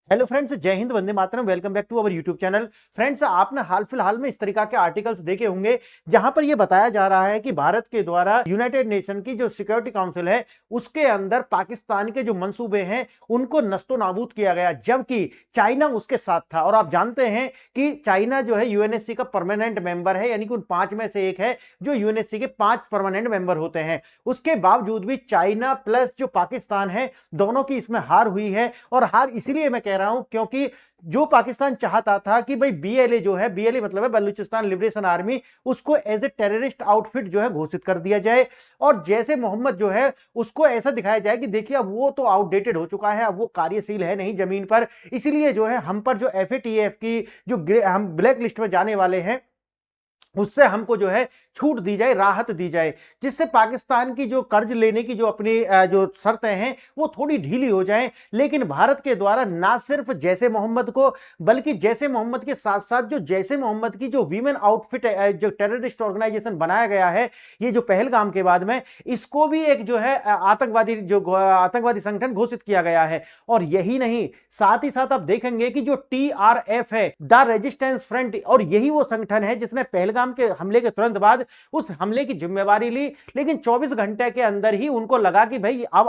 Hello friends, जय हिंद, वंदे मातरम। Welcome back to our YouTube channel. Friends, आपने हाल फिलहाल में इस तरीका के आर्टिकल्स देखे होंगे जहां पर यह बताया जा रहा है कि भारत के द्वारा यूनाइटेड नेशन की जो सिक्योरिटी काउंसिल है उसके अंदर पाकिस्तान के जो मंसूबे हैं उनको नस्तो नाबूद किया गया, जबकि चाइना उसके साथ था। और आप जानते हैं कि चाइना जो है यूएनएससी का परमानेंट मेंबर है, यानी कि उन 5 में से एक है जो यूएनएससी के 5 परमानेंट मेंबर होते हैं। उसके बावजूद भी चाइना प्लस जो पाकिस्तान है, दोनों की इसमें हार हुई है। और हार इसीलिए मैं कह रहा हूं क्योंकि जो पाकिस्तान चाहता था कि भाई बीएलए जो है, बीएलए मतलब है बलूचिस्तान लिबरेशन आर्मी, उसको एज ए टेररिस्ट आउटफिट जो है घोषित कर दिया जाए और जैसे मोहम्मद जो है उसको ऐसा दिखाया जाए कि देखिए अब वो तो आउटडेटेड हो चुका है, अब वो कार्यशील है नहीं जमीन पर। इसीलिए जो है हम पर जो एफएटीएफ की जो हम ब्लैक लिस्ट में जाने वाले हैं उससे हमको जो है छूट दी जाए, राहत दी जाए, जिससे पाकिस्तान की जो कर्ज लेने की जो अपनी जो शर्तें हैं वो थोड़ी ढीली हो जाएं। लेकिन भारत के द्वारा ना सिर्फ जैसे मोहम्मद को, बल्कि जैसे मोहम्मद के साथ साथ जो जैसे मोहम्मद की जो वीमेन आउटफिट जो टेररिस्ट ऑर्गेनाइजेशन बनाया गया है, ये जो पहलगाम के बाद में, इसको भी एक जो है आतंकवादी संगठन घोषित किया गया है। और यही नहीं, साथ ही साथ आप देखेंगे कि जो टीआरएफ है, द रेजिस्टेंस फ्रंट, और यही वो संगठन है जिसने पहलगाम के हमले के तुरंत बाद उस हमले की जिम्मेवारी ली। लेकिन 24 घंटे के अंदर ही उनको लगा कि भाई अब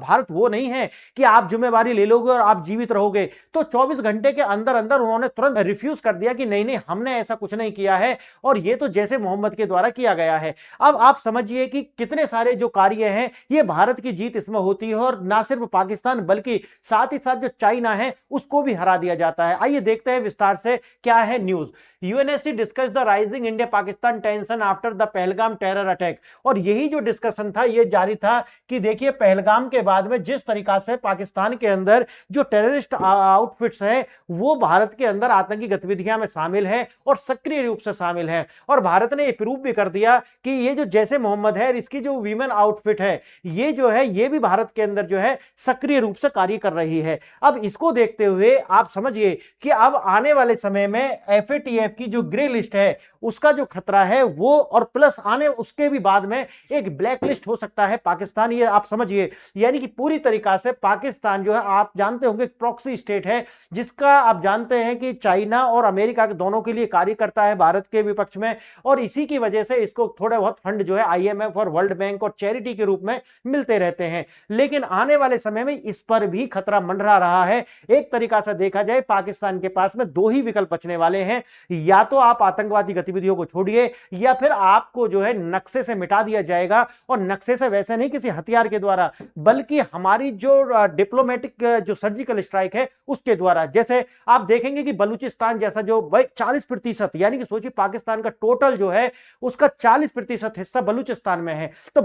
भारत वो नहीं है कि आप जिम्मेवारी ले लोगे और आप जीवित रहोगे। तो 24 घंटे के अंदर अंदर उन्होंने तुरंत रिफ्यूज कर दिया कि नहीं नहीं, हमने ऐसा कुछ नहीं किया है और ये तो जैसे मोहम्मद के द्वारा किया गया है। अब आप समझिए कि कितने सारे जो कार्य हैं ये भारत की जीत इसमें होती है, और ना सिर्फ पाकिस्तान बल्कि साथ ही साथ जो चाइना है उसको भी हरा दिया जाता है। आइए देखते हैं विस्तार से क्या है news. UNSC discuss the rising India Pakistan tension after the Pahalgam terror attack. और यही जो डिस्कशन था ये जारी था कि देखिए पहलगाम के बाद में जिस तरीका से पाकिस्तान के अंदर जो टेररिस्ट आउटफिट्स है वो भारत के अंदर आतंकी गतिविधियां में शामिल है और सक्रिय रूप से शामिल है। और भारत ने ये प्रूव भी कर दिया कि ये जो जैसे मोहम्मद है, इसकी जो वीमेन आउटफिट है, ये जो है ये भी भारत के अंदर जो है सक्रिय रूप से कार्य कर रही है। अब इसको देखते हुए आप समझिए कि अब आने वाले समय में एफएटीएफ की जो ग्रे लिस्ट है उसका जो खतरा है वो, और प्लस आने उसके भी बाद में एक ब्लैक लिस्ट हो सकता है पाकिस्तान, ये आप समझिए। यानी कि पूरी तरीका से पाकिस्तान जो है, आप जानते होंगे, प्रॉक्सी स्टेट है जिसका आप जानते हैं कि चाइना और अमेरिका के दोनों के लिए कार्य करता है भारत के विपक्ष में। और इसी की वजह से इसको थोड़े बहुत फंड जो है आईएमएफ और वर्ल्ड बैंक और चैरिटी के रूप में मिलते रहते हैं। लेकिन आने वाले समय में इस पर भी खतरा मंडरा रहा है। एक तरीका से देखा जाए पाकिस्तान के पास में दो ही विकल्प बचने वाले हैं, या तो आप आतंकवादी गतिविधियों को छोड़िए या फिर आपको जो है नक्शे से मिटा दिया जाएगा। और नक्शे से वैसे नहीं किसी हथियार के द्वारा, बल्कि हमारी जो डिप्लोमेटिक जो सर्जिकल स्ट्राइक है उसके द्वारा। जैसे आप देखेंगे कि बलूचिस्तान जैसा जो 40%, यानी कि सोचिए पाकिस्तान का टोटल जो है उसका 40% हिस्सा बलूचिस्तान में है, तो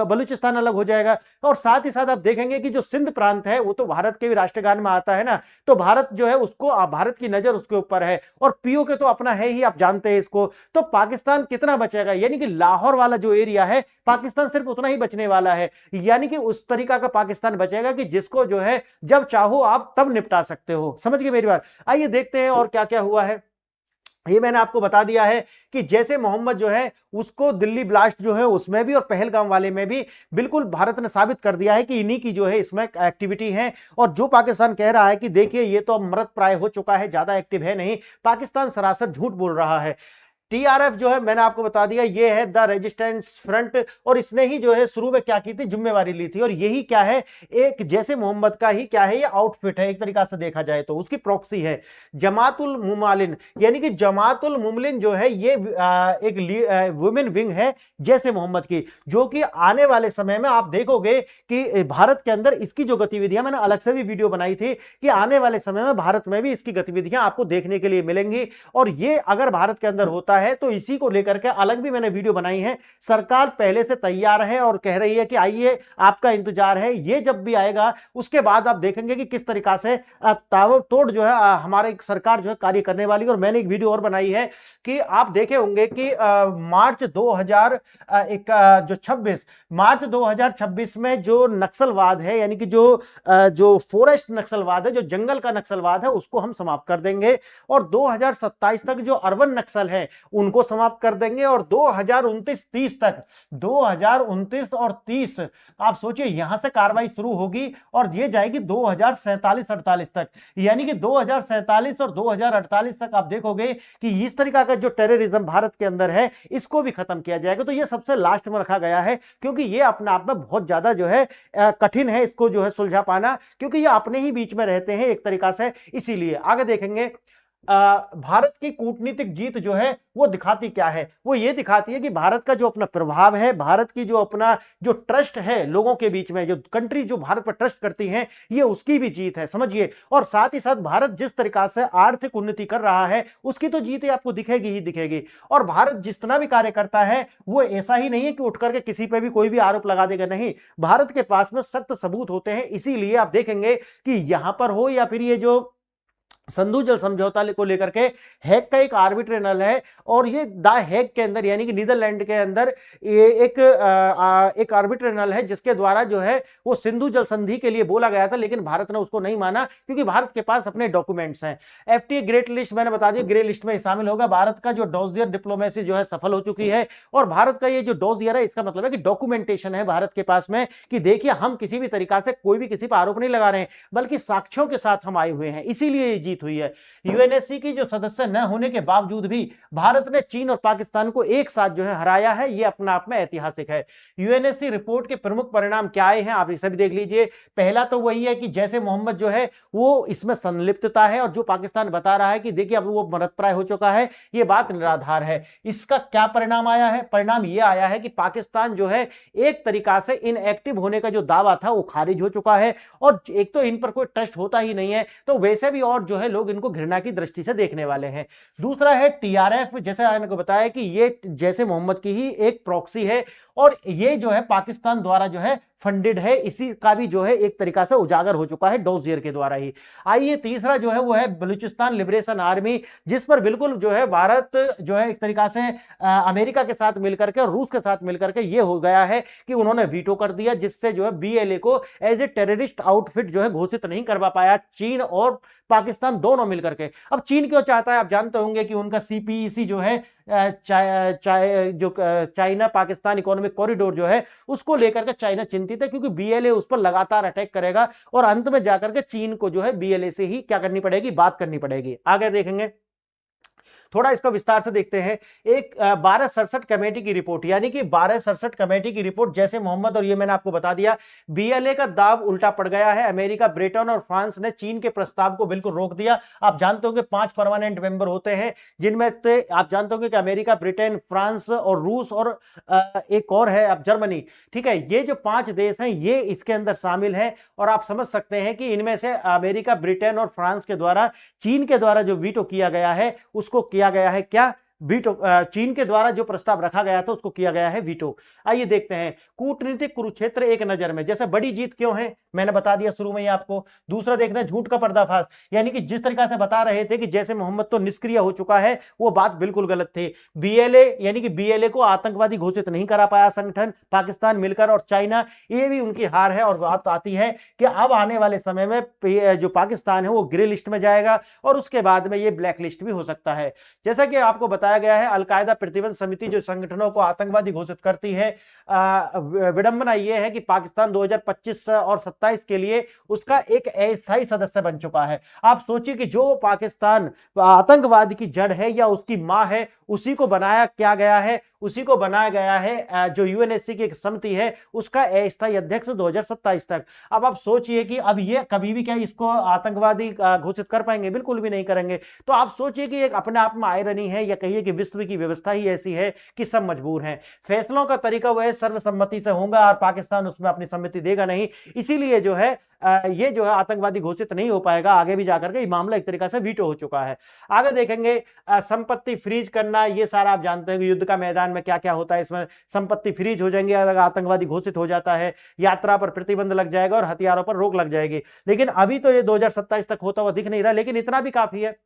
बलूचिस्तान अलग हो जाएगा। और साथ ही साथ आप देखेंगे कि जो सिंध प्रांत है वो तो भारत के भी राष्ट्रगान में आता है ना, तो भारत जो है उसको, भारत की नजर उसके ऊपर है, और पीओ के तो अपना है ही, आप जानते हैं इसको। तो पाकिस्तान कितना बचेगा, यानी कि लाहौर वाला जो एरिया है पाकिस्तान सिर्फ उतना ही बचने वाला है। यानी कि उस तरीका का पाकिस्तान बचेगा कि जिसको जो है जब चाहो आप तब निपटा सकते हो। समझ गए मेरी बात? आइए देखते हैं और क्या क्या हुआ है। ये मैंने आपको बता दिया है कि जैसे मोहम्मद जो है उसको दिल्ली ब्लास्ट जो है उसमें भी और पहलगाम वाले में भी बिल्कुल भारत ने साबित कर दिया है कि इन्हीं की जो है इसमें एक्टिविटी है। और जो पाकिस्तान कह रहा है कि देखिए ये तो अब मृत प्राय हो चुका है, ज्यादा एक्टिव है नहीं, पाकिस्तान सरासर झूठ बोल रहा है। टीआरएफ जो है मैंने आपको बता दिया ये है द रेजिस्टेंस फ्रंट, और इसने ही जो है शुरू में क्या की थी, जिम्मेवारी ली थी। और यही क्या है, एक जैसे मोहम्मद का ही क्या है, ये आउटफिट है एक तरीका से देखा जाए तो, उसकी प्रॉक्सी है। जमातुल मुमालिन, यानी कि जमातुल मुमलिन जो है ये एक वुमेन विंग है जैसे मोहम्मद की, जो कि आने वाले समय में आप देखोगे कि भारत के अंदर इसकी जो गतिविधियां, मैंने अलग से भी वीडियो बनाई थी कि आने वाले समय में भारत में भी इसकी गतिविधियां आपको देखने के लिए मिलेंगी। और ये अगर भारत के अंदर होता है तो इसी को लेकर के अलग भी मैंने वीडियो बनाई है। सरकार पहले से तैयार है और कह रही है कि आइए आपका इंतजार है, ये जब भी आएगा उसके बाद आप देखेंगे कि किस तरीका से ताबड़तोड़ जो है हमारी सरकार जो है कार्य करने वाली। और मैंने एक वीडियो और बनाई है कि आप देखे होंगे कि मार्च 2026 में जो नक्सलवाद है, यानी कि जो फॉरेस्ट नक्सलवाद है, जो जंगल का नक्सलवाद है, उसको हम समाप्त कर देंगे। और 2027 तक जो अर्बन नक्सल है उनको समाप्त कर देंगे और 2029-30 तक, 2029 और 30, आप सोचिए यहां से कार्रवाई शुरू होगी और ये जाएगी 2047-48 तक। यानी कि 2047 और 2048 तक आप देखोगे कि इस तरीका का जो टेररिज्म भारत के अंदर है इसको भी खत्म किया जाएगा। तो ये सबसे लास्ट में रखा गया है क्योंकि ये अपने आप में बहुत ज्यादा जो है कठिन है इसको जो है सुलझा पाना, क्योंकि ये अपने ही बीच में रहते हैं एक तरीका से। इसीलिए आगे देखेंगे भारत की कूटनीतिक जीत जो है वो दिखाती क्या है, वो ये दिखाती है कि भारत का जो अपना प्रभाव है, भारत की जो अपना जो ट्रस्ट है लोगों के बीच में, जो कंट्री जो भारत पर ट्रस्ट करती हैं, ये उसकी भी जीत है, समझिए। और साथ ही साथ भारत जिस तरीका से आर्थिक उन्नति कर रहा है उसकी तो जीत आपको दिखेगी ही दिखेगी। और भारत जितना भी कार्य करता है वो ऐसा ही नहीं है कि उठ करके किसी पे भी कोई भी आरोप लगा देगा, नहीं, भारत के पास में सख्त सबूत होते हैं। इसीलिए आप देखेंगे कि यहां पर हो या फिर ये जो संधु जल समझौता को लेकर के हैग का एक आर्बिट्रेनल है, और ये द हैग के अंदर यानी कि नीदरलैंड के अंदर ये एक आर्बिट्रेनल है जिसके द्वारा जो है वो सिंधु जल संधि के लिए बोला गया था, लेकिन भारत ने उसको नहीं माना क्योंकि भारत के पास अपने डॉक्यूमेंट्स हैं। एफटीए ग्रेट लिस्ट मैंने बता दिया, ग्रे लिस्ट में शामिल होगा। भारत का जो डोजियर डिप्लोमेसी जो है सफल हो चुकी है, और भारत का ये जो डोजियर है इसका मतलब है कि डॉक्यूमेंटेशन है भारत के पास में कि देखिए हम किसी भी तरीका से कोई भी किसी पर आरोप नहीं लगा रहे हैं, बल्कि साक्ष्यों के साथ हम आए हुए हैं। इसीलिए ये जीत हुई है। यूएनएससी की जो सदस्य न होने के बावजूद भी भारत ने चीन और पाकिस्तान को एक साथ जो है हराया है, यह अपने आप में ऐतिहासिक है। यूएनएससी रिपोर्ट के प्रमुख परिणाम क्या आए हैं आप इसे भी देख लीजिए। पहला तो वही है कि जैसे मोहम्मद जो है वो इसमें संलिप्तता है, और जो पाकिस्तान बता रहा है कि देखिए अब वो मरतप्राय हो चुका है, ये बात निराधार है। इसका क्या परिणाम आया है? परिणाम यह आया है कि पाकिस्तान जो है एक तरीका से इनएक्टिव होने का जो दावा था वो खारिज हो चुका है, और एक तो इन पर कोई ट्रस्ट होता ही नहीं है, तो वैसे भी और जो है लोग इनको घृणा की दृष्टि से देखने वाले हैं। दूसरा है टीआरएफ, जैसे मैंने को बताया कि ये जैसे मोहम्मद की ही एक प्रॉक्सी है, और ये जो है पाकिस्तान द्वारा जो है फंडेड है, इसी का भी जो है एक तरीका से उजागर हो चुका है डोजियर के द्वारा ही। आइए तीसरा जो है वो है बलूचिस्तान लिबरेशन आर्मी, जिस पर बिल्कुल जो है भारत जो है एक तरीका से अमेरिका के साथ मिलकर के और रूस के साथ मिलकर के ये हो गया है कि उन्होंने वीटो कर दिया, जिससे जो है बीएलए को एज ए टेररिस्ट आउटफिट जो है घोषित नहीं करवा पाया चीन और पाकिस्तान दोनों मिलकर के। अब चीन क्यों चाहता है? आप जानते होंगे कि उनका सीपीईसी जो है चाइना पाकिस्तान इकोनॉमिक कॉरिडोर जो है उसको लेकर के चाइना चिंतित है, क्योंकि बीएलए उस पर लगातार अटैक करेगा और अंत में जाकर के चीन को जो है बीएलए से ही क्या करनी पड़ेगी, बात करनी पड़ेगी। आगे देखेंगे, थोड़ा इसका विस्तार से देखते हैं। एक 1267 कमेटी की रिपोर्ट, यानी कि 1267 कमेटी की रिपोर्ट जैसे मोहम्मद, और ये मैंने आपको बता दिया, बीएलए का दाव उल्टा पड़ गया है। अमेरिका, ब्रिटेन और फ्रांस ने चीन के प्रस्ताव को बिल्कुल रोक दिया। आप जानते होंगे 5 परमानेंट मेंबर होते हैं, जिनमें से आप जानते होंगे कि अमेरिका, ब्रिटेन, फ्रांस और रूस और एक और है अब जर्मनी, ठीक है। ये जो 5 देश हैं ये इसके अंदर शामिल हैं, और आप समझ सकते हैं कि इनमें से अमेरिका, ब्रिटेन और फ्रांस के द्वारा चीन के द्वारा जो वीटो किया गया है उसको किया गया है क्या, वीटो। चीन के द्वारा जो प्रस्ताव रखा गया था उसको किया गया है वीटो। आइए देखते हैं कूटनीतिक कुरुक्षेत्र एक नजर में। जैसे बड़ी जीत क्यों है मैंने बता दिया शुरू में ही आपको। दूसरा देखना है झूठ का पर्दाफाश, यानी कि जिस तरीका से बता रहे थे कि जैसे मोहम्मद तो निष्क्रिय हो चुका है, वो बात बिल्कुल गलत थी। बीएलए यानी कि बीएलए को आतंकवादी घोषित नहीं करा पाया संगठन, पाकिस्तान मिलकर और चाइना, ये भी उनकी हार है। और बात आती है कि अब आने वाले समय में जो पाकिस्तान है वो ग्रे लिस्ट में जाएगा, और उसके बाद में ये ब्लैक लिस्ट भी हो सकता है। जैसा कि आपको बताया गया है, अलकायदा प्रतिबंध समिति जो संगठनों को आतंकवादी घोषित करती है, विडंबना यह है कि पाकिस्तान 2025 और 27 के लिए उसका एक अस्थायी सदस्य बन चुका है। आप सोचिए कि जो पाकिस्तान आतंकवाद की जड़ है या उसकी मां है, उसी को बनाया क्या गया है, उसी को बनाया गया है जो यूएनएससी की एक समिति है उसका अस्थायी अध्यक्ष 2027 तक। अब आप सोचिए कि अब ये कभी भी क्या इसको आतंकवादी घोषित कर पाएंगे? बिल्कुल भी नहीं करेंगे। तो आप सोचिए कि एक अपने आप में आयरनी है, या कहिए कि विश्व की व्यवस्था ही ऐसी है कि सब मजबूर हैं। फैसलों का तरीका वह सर्वसम्मति से होगा, और पाकिस्तान उसमें अपनी सम्मति देगा नहीं। इसीलिए जो है ये जो है आतंकवादी घोषित नहीं हो पाएगा आगे भी जाकर के। ये मामला एक तरीका से वीटो हो चुका है। आगे देखेंगे संपत्ति फ्रीज करना, ये सारा आप जानते हैं कि युद्ध का मैदान में क्या क्या होता है। इसमें संपत्ति फ्रीज हो जाएंगे अगर आतंकवादी घोषित हो जाता है, यात्रा पर प्रतिबंध लग जाएगा और हथियारों पर रोक लग जाएगी। लेकिन अभी तो ये 2027 तक होता हुआ दिख नहीं रहा, लेकिन इतना भी काफी है।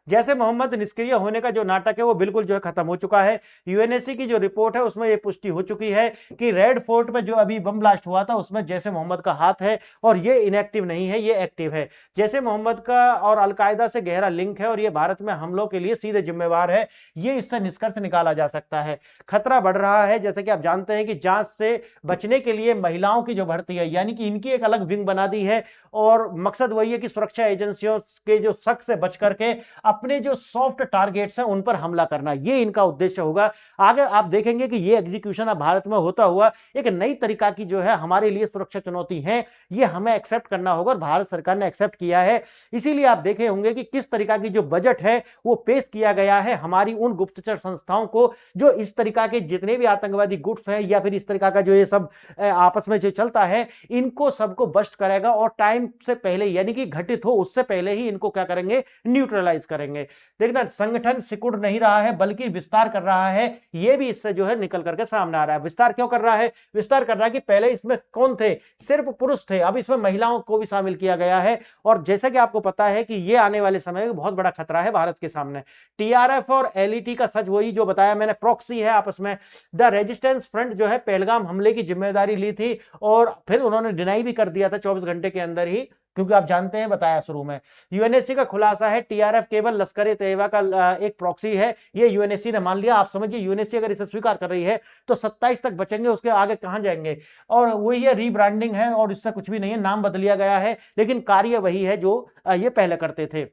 जैसे मोहम्मद निष्क्रिय होने का जो नाटक है वो बिल्कुल जो है खत्म हो चुका है। यूएनएससी की जो रिपोर्ट है उसमें ये पुष्टि हो चुकी है कि रेड फोर्ट में जो अभी बम ब्लास्ट हुआ था उसमें जैसे मोहम्मद का हाथ है और ये इनएक्टिव नहीं है, ये एक्टिव है। जैसे मोहम्मद का और अलकायदा से गहरा लिंक है और ये भारत में हमलों के लिए सीधे जिम्मेवार है, ये इससे निष्कर्ष निकाला जा सकता है। खतरा बढ़ रहा है, जैसे कि आप जानते हैं कि जांच से बचने के लिए महिलाओं की जो भर्ती है यानी कि इनकी एक अलग विंग बना दी है और मकसद वही है कि सुरक्षा एजेंसियों के जो शक से बच करके अपने जो सॉफ्ट टारगेट्स हैं उन पर हमला करना, ये इनका उद्देश्य होगा। आगे आप देखेंगे कि ये एग्जीक्यूशन अब भारत में होता हुआ एक नई तरीका की जो है हमारे लिए सुरक्षा चुनौती है, ये हमें एक्सेप्ट करना होगा और भारत सरकार ने एक्सेप्ट किया है। इसीलिए आप देखे होंगे कि किस तरीका की जो बजट है वो पेश किया गया है हमारी उन गुप्तचर संस्थाओं को जो इस तरीका के जितने भी आतंकवादी गुट्स हैं या फिर इस तरीका का जो ये सब आपस में जो चलता है इनको सबको बस्ट करेगा और टाइम से पहले यानी कि घटित हो उससे पहले ही इनको क्या करेंगे, न्यूट्रलाइज करेंगे। देखना संगठन सिकुड़ नहीं रहा है बल्कि विस्तार कर रहा है, यह भी इससे जो है निकल करके सामने आ रहा है। विस्तार क्यों कर रहा है? विस्तार कर रहा है कि पहले इसमें कौन थे, सिर्फ पुरुष थे, अब इसमें महिलाओं को भी शामिल किया गया है। और जैसा कि आपको पता है कि यह आने वाले समय में बहुत बड़ा खतरा है भारत के सामने। टीआरएफ और एलईटी का सच वही जो बताया मैंने, प्रॉक्सी है आपस में। द रेजिस्टेंस फ्रंट जो है पहलगाम हमले की जिम्मेदारी ली थी और फिर उन्होंने डिनाई भी कर दिया था 24 घंटे के अंदर ही, क्योंकि आप जानते हैं बताया शुरू में। यूएनएससी का खुलासा है टीआरएफ केवल लश्कर-ए-तैयबा का एक प्रॉक्सी है, ये यूएनएससी ने मान लिया। आप समझिए यूएनएससी अगर इसे स्वीकार कर रही है तो 27 तक बचेंगे, उसके आगे कहां जाएंगे। और वही है, रीब्रांडिंग है और इससे कुछ भी नहीं है, नाम बदल लिया गया है लेकिन कार्य वही है जो ये पहले करते थे।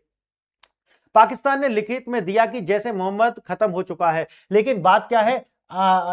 पाकिस्तान ने लिखित में दिया कि जैसे मोहम्मद खत्म हो चुका है, लेकिन बात क्या है,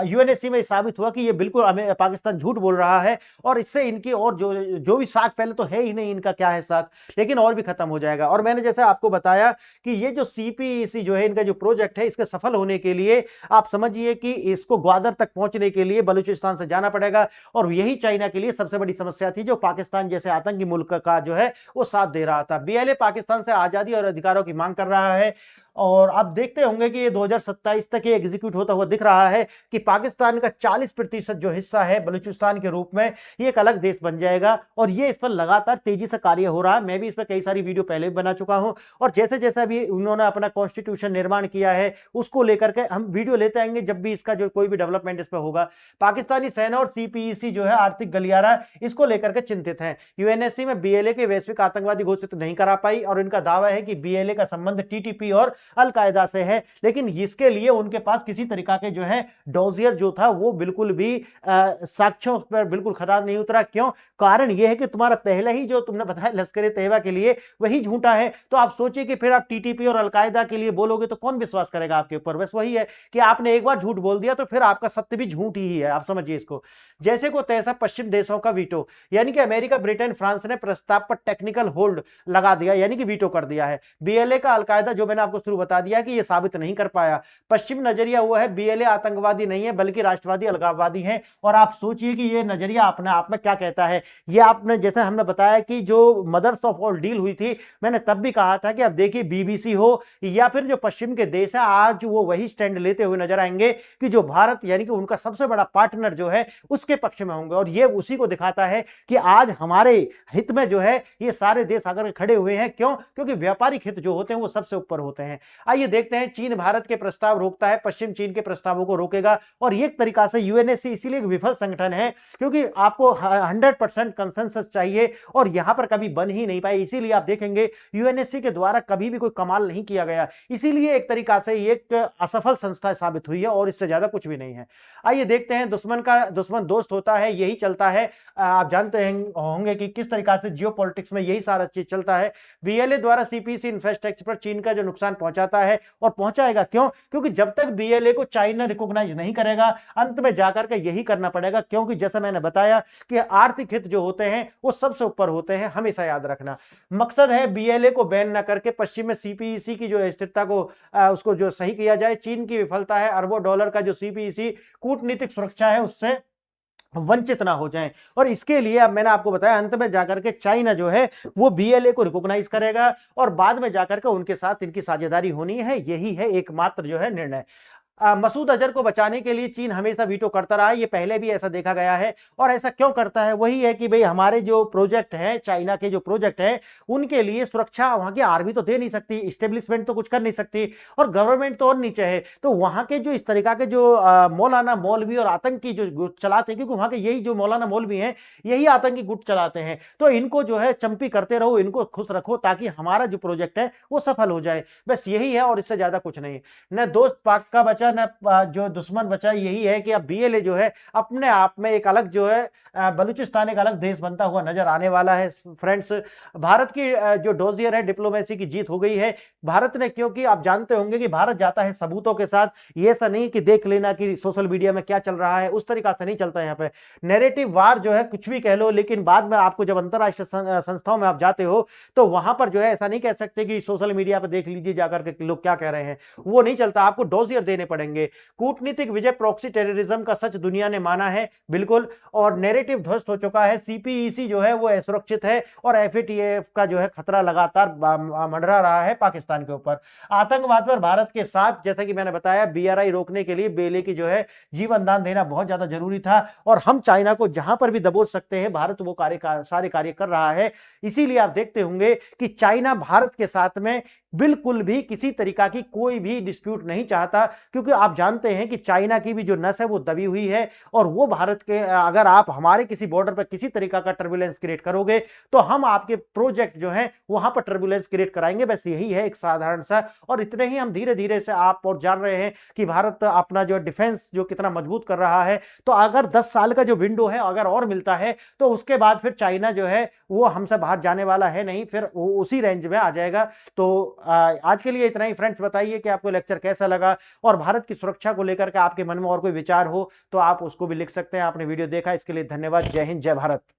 यूएनएससी में साबित हुआ कि ये बिल्कुल पाकिस्तान झूठ बोल रहा है और इससे इनकी और जो भी साख, पहले तो है ही नहीं इनका क्या है साख, लेकिन और भी खत्म हो जाएगा। और मैंने जैसे आपको बताया कि ये जो सीपीईसी जो है इनका जो प्रोजेक्ट है, इसके सफल होने के लिए आप समझिए कि इसको ग्वादर तक पहुंचने के लिए बलूचिस्तान से जाना पड़ेगा और यही चाइना के लिए सबसे बड़ी समस्या थी जो पाकिस्तान जैसे आतंकी मुल्क का जो है वो साथ दे रहा था। बीएलए पाकिस्तान से आजादी और अधिकारों की मांग कर रहा है और आप देखते होंगे कि ये 2027 तक ये एग्जीक्यूट होता हुआ दिख रहा है कि पाकिस्तान का 40% जो हिस्सा है बलूचिस्तान के रूप में ये एक अलग देश बन जाएगा और ये इस पर लगातार तेजी से कार्य हो रहा है। मैं भी इस पर कई सारी वीडियो पहले भी बना चुका हूं और जैसे जैसे अभी उन्होंने अपना कॉन्स्टिट्यूशन निर्माण किया है उसको लेकर के हम वीडियो लेते आएंगे जब भी इसका जो कोई भी डेवलपमेंट इस पर होगा। पाकिस्तानी सेना और सीपीईसी जो है आर्थिक गलियारा, इसको लेकर के चिंतित है। यूएनएससी में बीएलए के वैश्विक आतंकवादी घोषित नहीं करा पाई और इनका दावा है कि बीएलए का संबंध टीटीपी और अलकायदा से है, लेकिन इसके लिए उनके पास किसी तरीका के जो है डोजियर जो था वो बिल्कुल भी साक्ष्यों पर बिल्कुल खरा नहीं उतरा। क्यों? कारण यह है कि तुम्हारा पहले ही जो तुमने बताया लश्कर-ए-तैयबा के लिए वही झूठा है, तो आप सोचिए कि फिर आप टीटीपी और अलकायदा के लिए बोलोगे तो कौन विश्वास करेगा आपके ऊपर। बस वही है कि आपने एक बार झूठ बोल दिया तो फिर आपका सत्य भी झूठ ही है, आप समझिए इसको। जैसे को तैसा पश्चिम देशों का वीटो, यानी कि अमेरिका, ब्रिटेन, फ्रांस ने प्रस्ताव पर टेक्निकल होल्ड लगा दिया, यानी कि वीटो कर दिया है। बीएलए का अलकायदा जो मैंने आपको शुरू बता दिया कि यह साबित नहीं कर पाया। पश्चिम नजरिया हुआ है बीएलए आतंकवादी नहीं है बल्कि राष्ट्रवादी अलगाववादी है। और आप सोचिए कि यह नजरिया अपने आप में क्या कहता है। यह आपने जैसे हमने बताया कि जो मदर्स ऑफ ऑल डील हुई थी, मैंने तब भी कहा था कि अब देखिए बीबीसी हो या फिर जो पश्चिम के देश है, आज वो वही स्टैंड लेते हुए नजर आएंगे कि जो भारत यानी कि उनका सबसे बड़ा पार्टनर जो है उसके पक्ष में होंगे। और ये उसी को दिखाता है कि आज हमारे हित में जो है ये सारे देश आकर खड़े हुए हैं। क्यों? क्योंकि व्यापारिक हित जो होते हैं वो सबसे ऊपर होते हैं। आइए देखते हैं, चीन भारत के प्रस्ताव रोकता है, पश्चिम चीन के प्रस्तावों को रोकेगा। और एक तरीका से यूएनएससी इसीलिए एक विफल संगठन है क्योंकि आपको 100% कंसेंसस चाहिए और यहां पर कभी बन ही नहीं पाए। इसीलिए आप देखेंगे यूएनएससी के द्वारा कभी भी कोई कमाल नहीं किया गया, इसीलिए एक तरीका से एक असफल संस्था साबित हुई है और इससे ज्यादा कुछ भी नहीं है। आइए देखते हैं, दुश्मन का दुश्मन दोस्त होता है, यही चलता है। आप जानते होंगे कि किस तरीका से जियोपॉलिटिक्स में यही सारा चीज चलता है। बीएलए द्वारा सीपीसी इंफ्रास्ट्रक्चर पर चीन का जो नुकसान पहुंचाता है और पहुंचाएगा। क्यों? क्योंकि जब तक बीएलए को चाइना रिकॉग्नाइज नहीं करेगा, अंत में जाकर के यही करना पड़ेगा। क्योंकि जैसा मैंने बताया कि आर्थिक हित जो होते हैं वो सबसे ऊपर होते हैं, हमेशा याद रखना। मकसद है बीएलए को बैन न करके पश्चिम में सीपीईसी की जो स्थिरता को उसको जो सही किया जाए। चीन की विफलता है अरबों डॉलर का जो सीपीईसी कूटनीतिक सुरक्षा है उससे वंचित ना हो जाएं। और इसके लिए अब मैंने आपको बताया अंत में जाकर के चाइना जो है वो बीएलए को रिकॉग्नाइज करेगा और बाद में जाकर के उनके साथ इनकी साझेदारी होनी है। यही है एकमात्र जो है निर्णय। मसूद अजहर को बचाने के लिए चीन हमेशा वीटो करता रहा है, ये पहले भी ऐसा देखा गया है। और ऐसा क्यों करता है? वही है कि भाई हमारे जो प्रोजेक्ट हैं, चाइना के जो प्रोजेक्ट हैं, उनके लिए सुरक्षा वहां की आर्मी तो दे नहीं सकती, इस्टेब्लिशमेंट तो कुछ कर नहीं सकती, और गवर्नमेंट तो और नीचे है। तो वहां के जो इस तरीका के जो मौलाना मौलवी और आतंकी जो गुट चलाते हैं, क्योंकि वहां के यही जो मौलाना मौलवी हैं यही आतंकी गुट चलाते हैं, तो इनको जो है चंपी करते रहो, इनको खुश रखो ताकि हमारा जो प्रोजेक्ट है वो सफल हो जाए। बस यही है और इससे ज्यादा कुछ नहीं। न दोस्त पाक का बचा न जो दुश्मन बचा। यही है कि अब बीएलए जो है अपने आप में एक अलग जो है बलूचिस्तान एक अलग देश बनता हुआ नजर आने वाला है। फ्रेंड्स, भारत की जो डोजियर है डिप्लोमेसी की जीत हो गई है भारत ने, क्योंकि आप जानते होंगे कि भारत जाता है सबूतों के साथ। ये ऐसा नहीं कि देख लेना कि सोशल मीडिया में क्या चल रहा है, उस तरीका से नहीं चलता है। यहाँ पे नैरेटिव वार जो है कुछ भी कह लो, लेकिन बाद में आपको जब अंतरराष्ट्रीय संस्थाओं में आप जाते हो तो वहां पर जो है ऐसा नहीं कह सकते कि सोशल मीडिया पर देख लीजिए जाकर के लोग क्या कह रहे हैं, वो नहीं चलता। आपको डोजियर देने पड़ेंगे। कूटनीतिक विजय, प्रॉक्सी टेररिज्म का सच दुनिया ने माना है बिल्कुल, और नैरेटिव ध्वस्त हो चुका है। सीपीईसी जो है वो असुरक्षित है और एफएटीएफ का जो है खतरा लगातार मंडरा रहा है पाकिस्तान के ऊपर। आतंकवाद पर भारत के साथ, जैसा कि मैंने बताया, बीआरआई रोकने के लिए बेले की जो है जीवन दान देना बहुत ज्यादा जरूरी था, और हम चाइना को जहां पर भी दबोच सकते हैं भारत वो सारे कार्य कर रहा है। इसीलिए आप देखते होंगे कि चाइना भारत के साथ में बिल्कुल भी किसी तरीका की कोई भी डिस्प्यूट नहीं चाहता, क्योंकि आप जानते हैं कि चाइना की भी जो नस है वो दबी हुई है, और वो भारत के, अगर आप हमारे किसी बॉर्डर पर किसी तरीका का टर्बुलेंस क्रिएट करोगे तो हम आपके प्रोजेक्ट जो है वहां पर टर्बुलेंस क्रिएट कराएंगे। बस यही है एक साधारण सा, और इतने ही हम धीरे धीरे से आप और जान रहे हैं कि भारत अपना जो डिफेंस जो कितना मजबूत कर रहा है। तो अगर 10 साल का जो विंडो है अगर और मिलता है तो उसके बाद फिर चाइना जो है वो हमसे बाहर जाने वाला है नहीं, फिर वो उसी रेंज में आ जाएगा। तो आज के लिए इतना ही। फ्रेंड्स, बताइए कि आपको लेक्चर कैसा लगा, और भारत की सुरक्षा को लेकर के आपके मन में और कोई विचार हो तो आप उसको भी लिख सकते हैं। आपने वीडियो देखा इसके लिए धन्यवाद। जय हिंद, जय भारत।